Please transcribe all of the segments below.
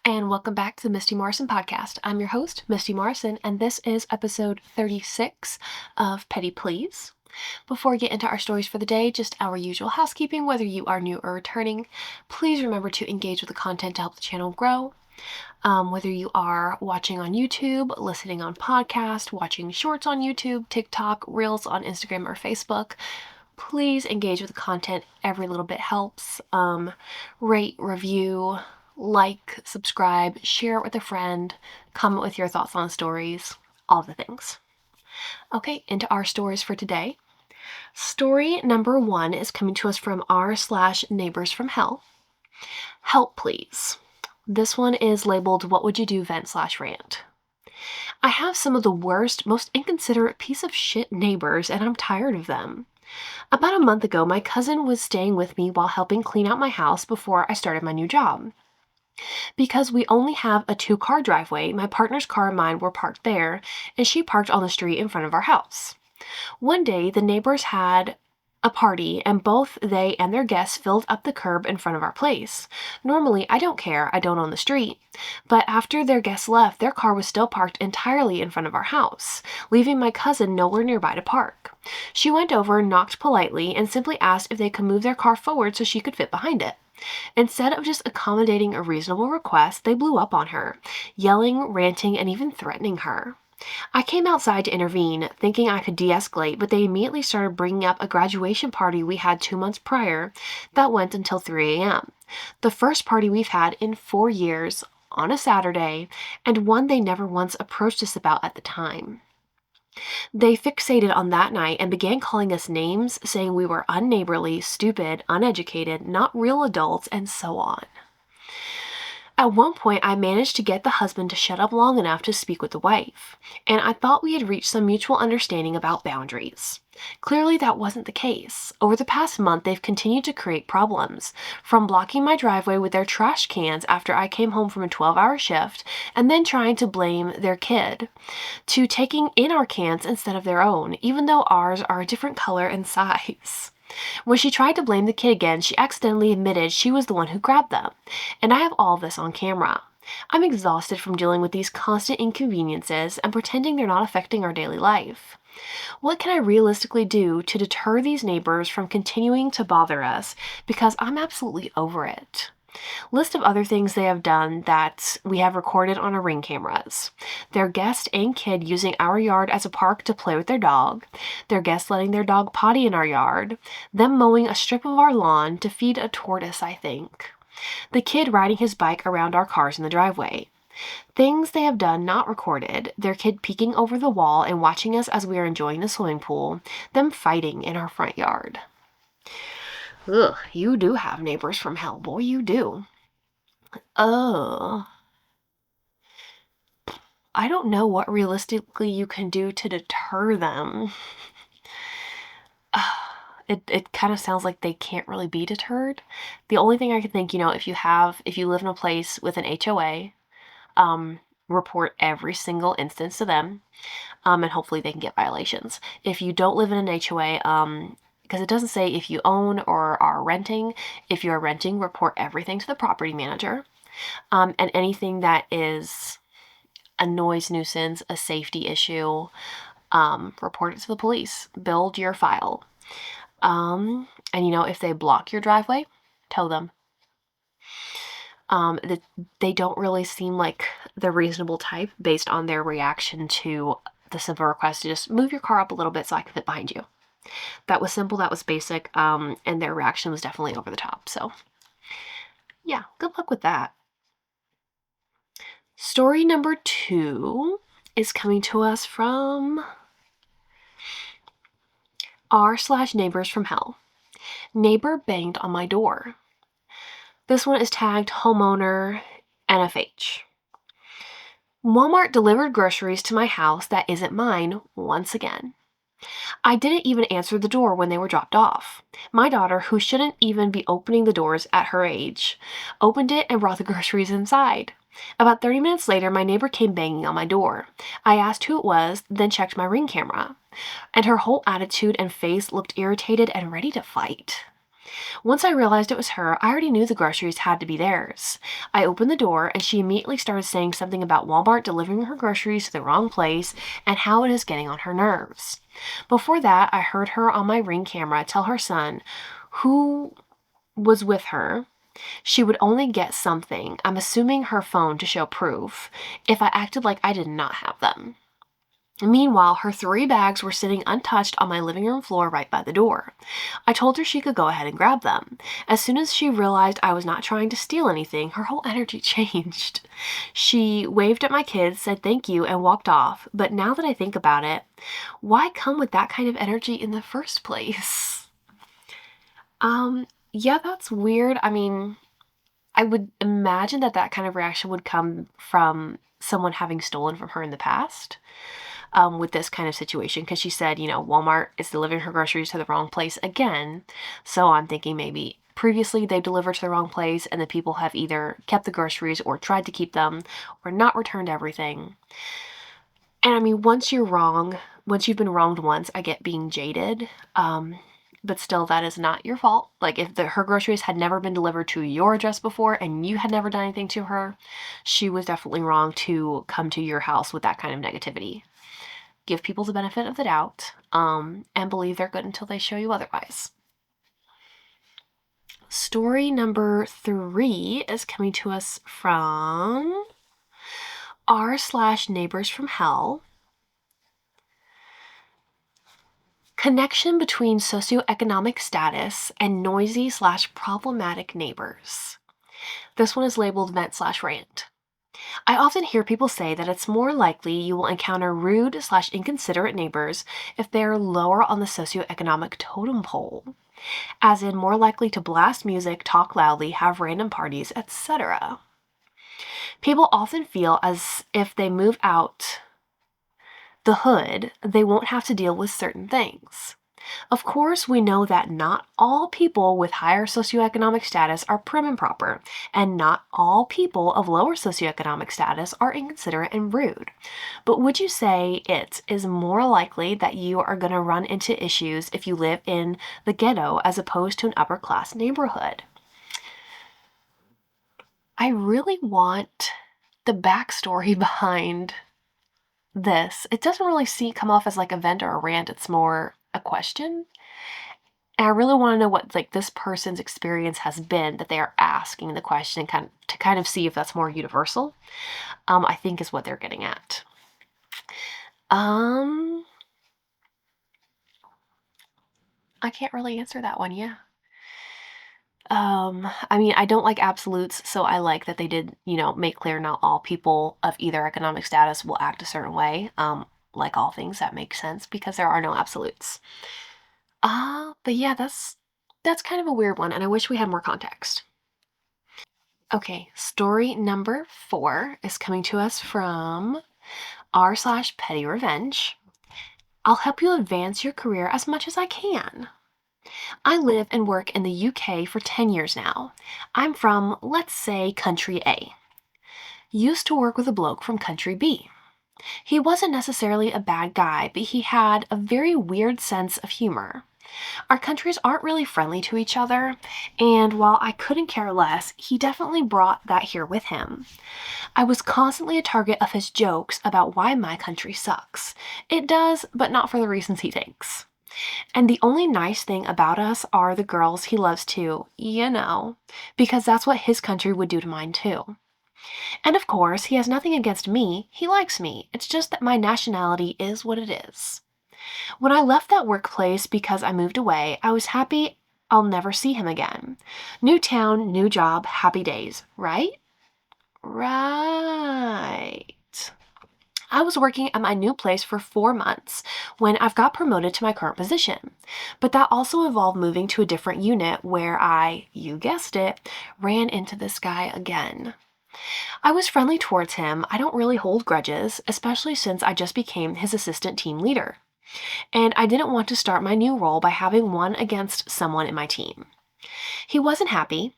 And welcome back to the Misty Morrison Podcast. I'm your host, Misty Morrison, and this is episode 36 of Petty Please. Before we get into our stories for the day, just our usual housekeeping. Whether you are new or returning, please remember to engage with the content to help the channel grow. Whether you are watching on YouTube, listening on podcast, watching shorts on YouTube, TikTok, Reels on Instagram or Facebook, please engage with the content. Every little bit helps. Rate, review, like, subscribe, share it with a friend, comment with your thoughts on stories, all the things. Okay, into our stories for today. Story number 1 is coming to us from r/neighbors from hell. Help, please. This one is labeled What Would You Do Vent/Rant. I have some of the worst, most inconsiderate piece of shit neighbors, and I'm tired of them. About a month ago, my cousin was staying with me while helping clean out my house before I started my new job. Because we only have a 2-car driveway, my partner's car and mine were parked there, and she parked on the street in front of our house. One day, the neighbors had a party, and both they and their guests filled up the curb in front of our place. Normally, I don't care, I don't own the street. But after their guests left, their car was still parked entirely in front of our house, leaving my cousin nowhere nearby to park. She went over, knocked politely, and simply asked if they could move their car forward so she could fit behind it. Instead of just accommodating a reasonable request, they blew up on her, yelling, ranting, and even threatening her. I came outside to intervene, thinking I could de-escalate, but they immediately started bringing up a graduation party we had 2 months prior that went until 3 a.m. The first party we've had in 4 years, on a Saturday, and one they never once approached us about at the time. They fixated on that night and began calling us names, saying we were unneighborly, stupid, uneducated, not real adults, and so on. At one point, I managed to get the husband to shut up long enough to speak with the wife, and I thought we had reached some mutual understanding about boundaries. Clearly, that wasn't the case. Over the past month, they've continued to create problems, from blocking my driveway with their trash cans after I came home from a 12-hour shift, and then trying to blame their kid, to taking in our cans instead of their own, even though ours are a different color and size. When she tried to blame the kid again, she accidentally admitted she was the one who grabbed them, and I have all of this on camera. I'm exhausted from dealing with these constant inconveniences and pretending they're not affecting our daily life. What can I realistically do to deter these neighbors from continuing to bother us, because I'm absolutely over it? List of other things they have done that we have recorded on our Ring cameras. Their guest and kid using our yard as a park to play with their dog. Their guest letting their dog potty in our yard. Them mowing a strip of our lawn to feed a tortoise, I think. The kid riding his bike around our cars in the driveway. Things they have done not recorded. Their kid peeking over the wall and watching us as we are enjoying the swimming pool. Them fighting in our front yard. Ugh, you do have neighbors from hell, boy, you do. I don't know what realistically you can do to deter them. It kind of sounds like they can't really be deterred. The only thing I can think, if you live in a place with an HOA, report every single instance to them, and hopefully they can get violations. If you don't live in an HOA, because it doesn't say if you own or are renting. If you are renting, report everything to the property manager. And anything that is a noise nuisance, a safety issue, report it to the police. Build your file. And if they block your driveway, tell them. That they don't really seem like the reasonable type based on their reaction to the simple request to just move your car up a little bit so I can fit behind you. That was simple, that was basic, and their reaction was definitely over the top. So, yeah, good luck with that. Story number 2 is coming to us from r/neighbors from hell. Neighbor banged on my door. This one is tagged homeowner NFH. Walmart delivered groceries to my house that isn't mine once again. I didn't even answer the door when they were dropped off. My daughter, who shouldn't even be opening the doors at her age, opened it and brought the groceries inside. About 30 minutes later, my neighbor came banging on my door. I asked who it was, then checked my Ring camera, and her whole attitude and face looked irritated and ready to fight. Once I realized it was her, I already knew the groceries had to be theirs. I opened the door and she immediately started saying something about Walmart delivering her groceries to the wrong place and how it is getting on her nerves. Before that, I heard her on my Ring camera tell her son, who was with her, she would only get something, I'm assuming her phone to show proof, if I acted like I did not have them. Meanwhile, her 3 bags were sitting untouched on my living room floor right by the door. I told her she could go ahead and grab them. As soon as she realized I was not trying to steal anything, her whole energy changed. She waved at my kids, said thank you, and walked off. But now that I think about it, why come with that kind of energy in the first place? Yeah, that's weird. I mean, I would imagine that that kind of reaction would come from someone having stolen from her in the past, with this kind of situation, because she said, Walmart is delivering her groceries to the wrong place again. So I'm thinking maybe previously they delivered to the wrong place and the people have either kept the groceries or tried to keep them or not returned everything. And I mean, once you've been wronged once, I get being jaded. But still, that is not your fault. Like, if her groceries had never been delivered to your address before and you had never done anything to her, she was definitely wrong to come to your house with that kind of negativity. Give people the benefit of the doubt, and believe they're good until they show you otherwise. Story number 3 is coming to us from r/neighbors from hell. Connection between socioeconomic status and noisy/problematic neighbors. This one is labeled vent/rant. I often hear people say that it's more likely you will encounter rude/inconsiderate neighbors if they are lower on the socioeconomic totem pole, as in more likely to blast music, talk loudly, have random parties, etc. People often feel as if they move out the hood, they won't have to deal with certain things. Of course, we know that not all people with higher socioeconomic status are prim and proper, and not all people of lower socioeconomic status are inconsiderate and rude. But would you say it is more likely that you are going to run into issues if you live in the ghetto as opposed to an upper class neighborhood? I really want the backstory behind this. It doesn't really come off as like a vent or a rant. It's more a question. And I really want to know what this person's experience has been that they are asking the question to kind of see if that's more universal. I think is what they're getting at. I can't really answer that one. Yeah. I mean, I don't like absolutes, so I like that they did, make clear not all people of either economic status will act a certain way. Like all things, that makes sense because there are no absolutes. But yeah, that's kind of a weird one, and I wish we had more context. Okay, story number 4 is coming to us from r/petty revenge. I'll help you advance your career as much as I can. I live and work in the UK for 10 years now. I'm from, let's say, country A. Used to work with a bloke from country B. He wasn't necessarily a bad guy, but he had a very weird sense of humor. Our countries aren't really friendly to each other, and while I couldn't care less, he definitely brought that here with him. I was constantly a target of his jokes about why my country sucks. It does, but not for the reasons he thinks. And the only nice thing about us are the girls he loves too, because that's what his country would do to mine too. And of course, he has nothing against me, he likes me, it's just that my nationality is what it is. When I left that workplace because I moved away, I was happy I'll never see him again. New town, new job, happy days, right? Right. I was working at my new place for 4 months when I've got promoted to my current position. But that also involved moving to a different unit where I, you guessed it, ran into this guy again. I was friendly towards him. I don't really hold grudges, especially since I just became his assistant team leader. And I didn't want to start my new role by having one against someone in my team. He wasn't happy.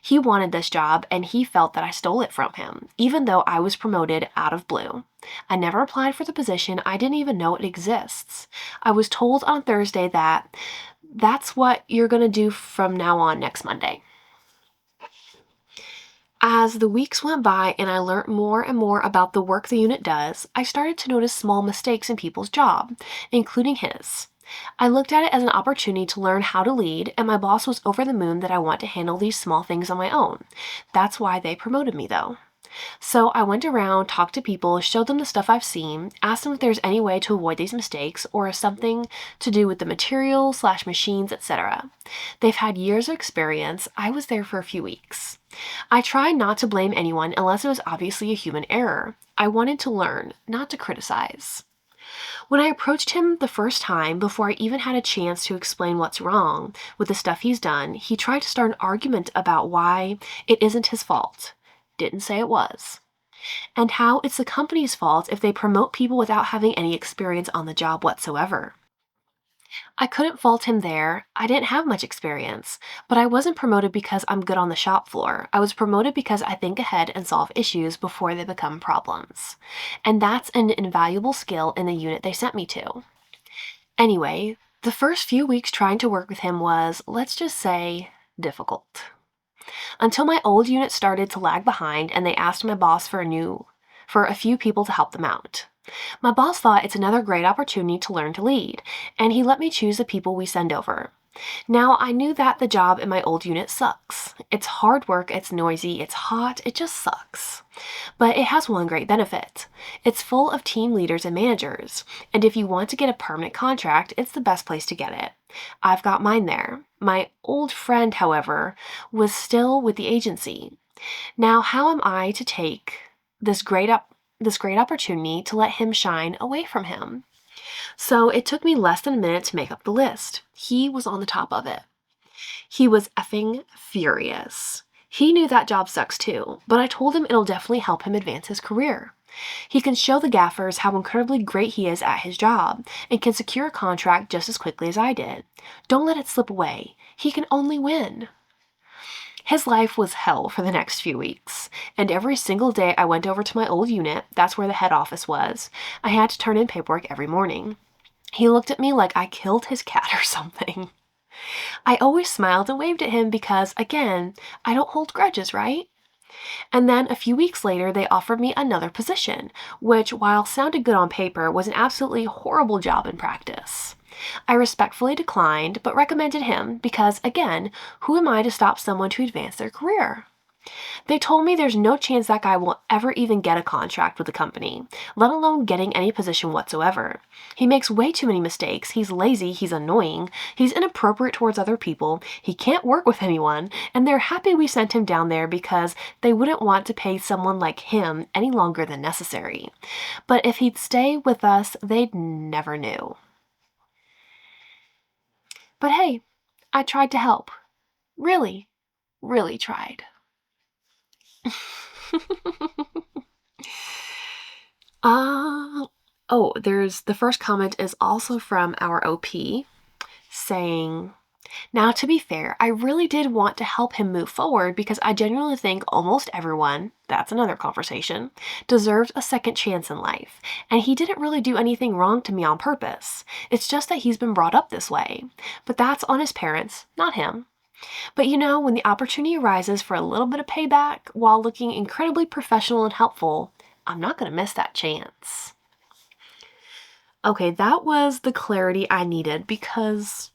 He wanted this job, and he felt that I stole it from him, even though I was promoted out of blue. I never applied for the position. I didn't even know it exists. I was told on Thursday that That's what you're going to do from now on next Monday. As the weeks went by and I learned more and more about the work the unit does, I started to notice small mistakes in people's job, including his. I looked at it as an opportunity to learn how to lead, and my boss was over the moon that I want to handle these small things on my own. That's why they promoted me, though. So I went around, talked to people, showed them the stuff I've seen, asked them if there's any way to avoid these mistakes or something to do with the materials / machines, etc. They've had years of experience. I was there for a few weeks. I tried not to blame anyone unless it was obviously a human error. I wanted to learn, not to criticize. When I approached him the first time, before I even had a chance to explain what's wrong with the stuff he's done, he tried to start an argument about why it isn't his fault. Didn't say it was. And how it's the company's fault if they promote people without having any experience on the job whatsoever. I couldn't fault him there. I didn't have much experience, but I wasn't promoted because I'm good on the shop floor. I was promoted because I think ahead and solve issues before they become problems. And that's an invaluable skill in the unit they sent me to. Anyway, the first few weeks trying to work with him was, let's just say, difficult. Until my old unit started to lag behind and they asked my boss for a few people to help them out. My boss thought it's another great opportunity to learn to lead, and he let me choose the people we send over. Now, I knew that the job in my old unit sucks. It's hard work, it's noisy, it's hot, it just sucks. But it has one great benefit. It's full of team leaders and managers, and if you want to get a permanent contract, it's the best place to get it. I've got mine there. My old friend, however, was still with the agency. Now, how am I to take this great opportunity to let him shine away from him? So it took me less than a minute to make up the list. He was on the top of it. He was effing furious. He knew that job sucks too, but I told him it'll definitely help him advance his career. He can show the gaffers how incredibly great he is at his job and can secure a contract just as quickly as I did. Don't let it slip away. He can only win. His life was hell for the next few weeks, and every single day I went over to my old unit, that's where the head office was, I had to turn in paperwork every morning. He looked at me like I killed his cat or something. I always smiled and waved at him because, again, I don't hold grudges, right? And then a few weeks later, they offered me another position, which, while sounded good on paper, was an absolutely horrible job in practice. I respectfully declined, but recommended him because, again, who am I to stop someone to advance their career? They told me there's no chance that guy will ever even get a contract with the company, let alone getting any position whatsoever. He makes way too many mistakes, he's lazy, he's annoying, he's inappropriate towards other people, he can't work with anyone, and they're happy we sent him down there because they wouldn't want to pay someone like him any longer than necessary. But if he'd stay with us, they'd never knew. But hey, I tried to help. Really, really tried. There's the first comment is also from our OP saying, now to be fair, I really did want to help him move forward because I genuinely think almost everyone, that's another conversation, deserves a second chance in life. And he didn't really do anything wrong to me on purpose. It's just that he's been brought up this way. But that's on his parents, not him. But when the opportunity arises for a little bit of payback while looking incredibly professional and helpful, I'm not going to miss that chance. Okay, that was the clarity I needed because,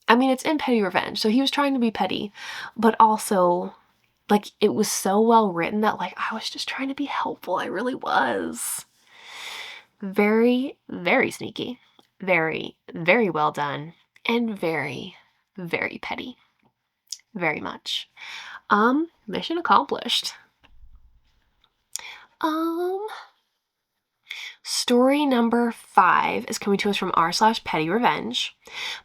it's in petty revenge, so he was trying to be petty, but also, it was so well written that, I was just trying to be helpful. I really was. Very, very sneaky. Very, very well done. And very, very petty. Very much. Mission accomplished. Story number 5 is coming to us from r/petty revenge.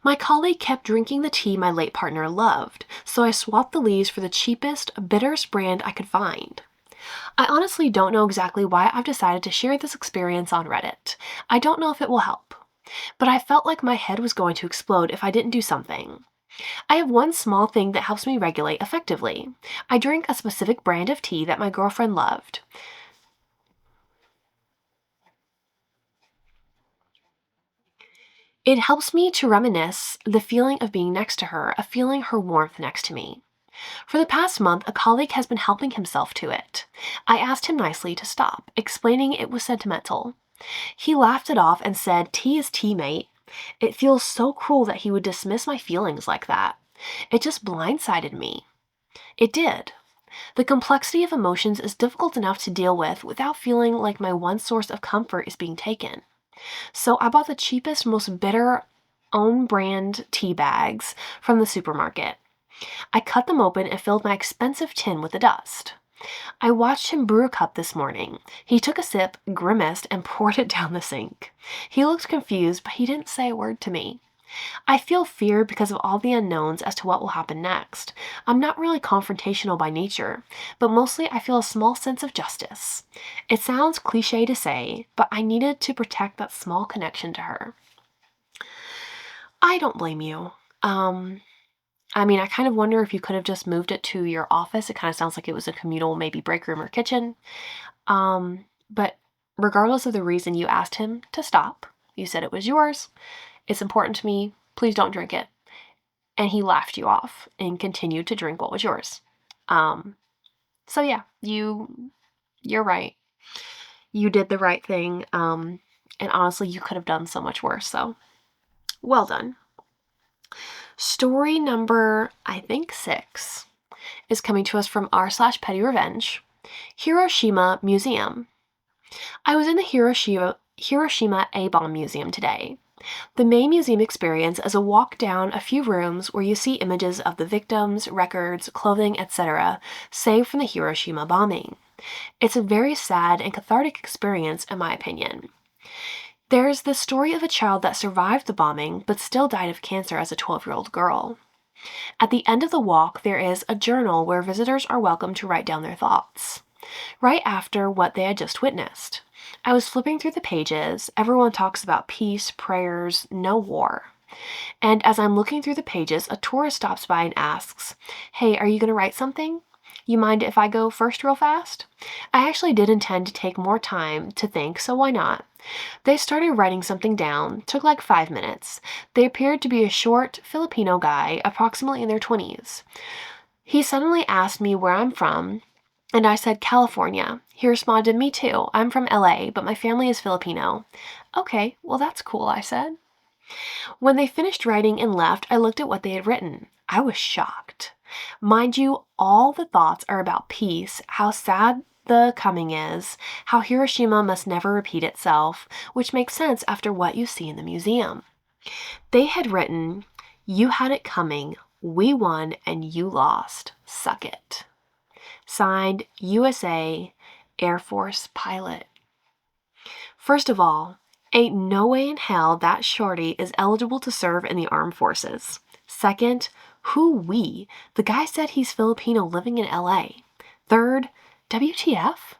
My colleague kept drinking the tea my late partner loved, so I swapped the leaves for the cheapest, bitterest brand I could find. I honestly don't know exactly why I've decided to share this experience on Reddit. I don't know if it will help, but I felt like my head was going to explode if I didn't do something. I have one small thing that helps me regulate effectively. I drink a specific brand of tea that my girlfriend loved. It helps me to reminisce the feeling of being next to her, of feeling her warmth next to me. For the past month, a colleague has been helping himself to it. I asked him nicely to stop, explaining it was sentimental. He laughed it off and said, "Tea is tea, mate." It feels so cruel that he would dismiss my feelings like that. It just blindsided me. It did. The complexity of emotions is difficult enough to deal with without feeling like my one source of comfort is being taken. So I bought the cheapest, most bitter, own brand tea bags from the supermarket. I cut them open and filled my expensive tin with the dust. I watched him brew a cup this morning. He took a sip, grimaced, and poured it down the sink. He looked confused, but he didn't say a word to me. I feel fear because of all the unknowns as to what will happen next. I'm not really confrontational by nature, but mostly I feel a small sense of justice. It sounds cliche to say, but I needed to protect that small connection to her. I don't blame you. I kind of wonder if you could have just moved it to your office. It kind of sounds like it was a communal, maybe break room or kitchen. But regardless of the reason you asked him to stop, you said it was yours. It's important to me. Please don't drink it. And he laughed you off and continued to drink what was yours. So yeah, you're right. You did the right thing. And honestly, you could have done so much worse. So well done. Story number, I think 6, is coming to us from r/petty revenge. Hiroshima Museum. I was in the Hiroshima A-bomb museum today. The main museum experience is a walk down a few rooms where you see images of the victims, records, clothing, etc., saved from the Hiroshima bombing. It's a very sad and cathartic experience, in my opinion. There's the story of a child that survived the bombing but still died of cancer as a 12-year-old girl. At the end of the walk, there is a journal where visitors are welcome to write down their thoughts, right after what they had just witnessed. I was flipping through the pages. Everyone talks about peace, prayers, no war. And as I'm looking through the pages, a tourist stops by and asks, "Hey, are you going to write something? You mind if I go first real fast?" I actually did intend to take more time to think, so why not? They started writing something down, took like 5 minutes. They appeared to be a short Filipino guy, approximately in their 20s. He suddenly asked me where I'm from, and I said California. He responded, "Me too. I'm from LA, but my family is Filipino." "Okay, well that's cool," I said. When they finished writing and left, I looked at what they had written. I was shocked. Mind you, all the thoughts are about peace, how sad the coming is, how Hiroshima must never repeat itself, which makes sense after what you see in the museum. They had written, "You had it coming, we won, and you lost. Suck it." Signed, USA Air Force pilot. First of all, ain't no way in hell that shorty is eligible to serve in the armed forces. Second, who we? The guy said he's Filipino living in LA. Third, WTF?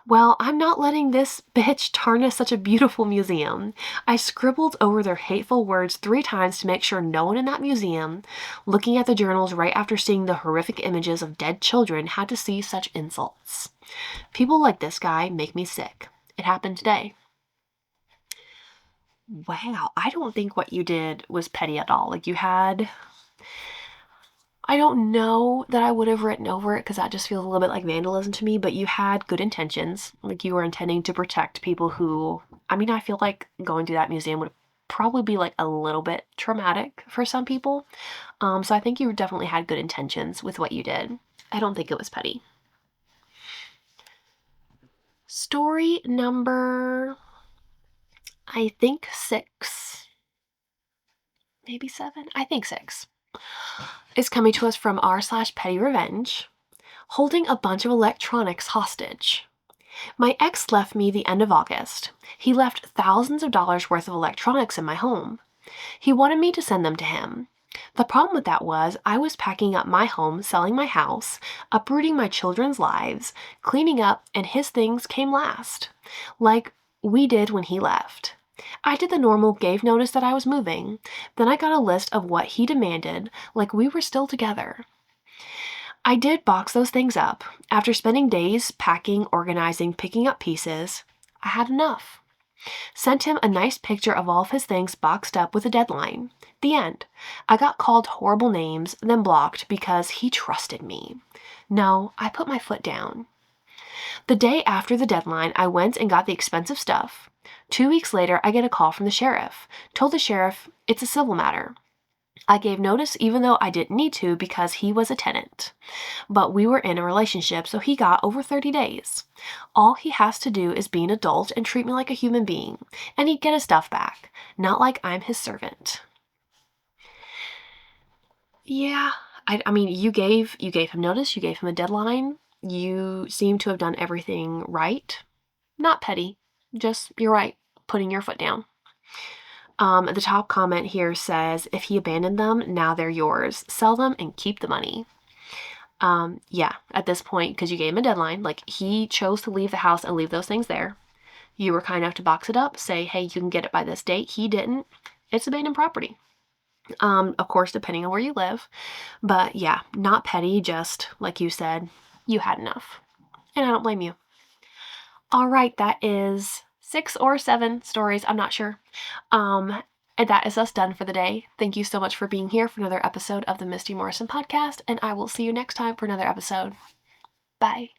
Well, I'm not letting this bitch tarnish such a beautiful museum. I scribbled over their hateful words 3 times to make sure no one in that museum, looking at the journals right after seeing the horrific images of dead children, had to see such insults. People like this guy make me sick. It happened today. Wow, I don't think what you did was petty at all. I don't know that I would have written over it because that just feels a little bit like vandalism to me, but you had good intentions. Like you were intending to protect people who, I feel like going to that museum would probably be like a little bit traumatic for some people. So I think you definitely had good intentions with what you did. I don't think it was petty. Story number, I think 6, maybe 7, I think 6, is coming to us from r/petty revenge. Holding a bunch of electronics hostage. My ex left me the end of August. He left thousands of dollars worth of electronics in my home. He wanted me to send them to him. The problem with that was I was packing up my home, selling my house, uprooting my children's lives, cleaning up, and his things came last. Like we did when he left. I did the normal, gave notice that I was moving. Then I got a list of what he demanded, like we were still together. I did box those things up. After spending days packing, organizing, picking up pieces, I had enough. Sent him a nice picture of all of his things boxed up with a deadline. The end. I got called horrible names, then blocked because he trusted me. No, I put my foot down. The day after the deadline, I went and got the expensive stuff. 2 weeks later, I get a call from the sheriff. Told the sheriff it's a civil matter. I gave notice even though I didn't need to because he was a tenant. But we were in a relationship, so he got over 30 days. All he has to do is be an adult and treat me like a human being, and he'd get his stuff back, not like I'm his servant. Yeah, I mean, you gave him notice, you gave him a deadline, you seem to have done everything right. Not petty, just, you're right, putting your foot down. The top comment here says, if he abandoned them, now they're yours. Sell them and keep the money. Yeah, at this point, because you gave him a deadline, like he chose to leave the house and leave those things there. You were kind enough to box it up, say, hey, you can get it by this date. He didn't. It's abandoned property. Of course, depending on where you live. But yeah, not petty, just like you said, you had enough. And I don't blame you. All right, that is 6 or 7 stories. I'm not sure. And that is us done for the day. Thank you so much for being here for another episode of the Misty Morrison Podcast, and I will see you next time for another episode. Bye.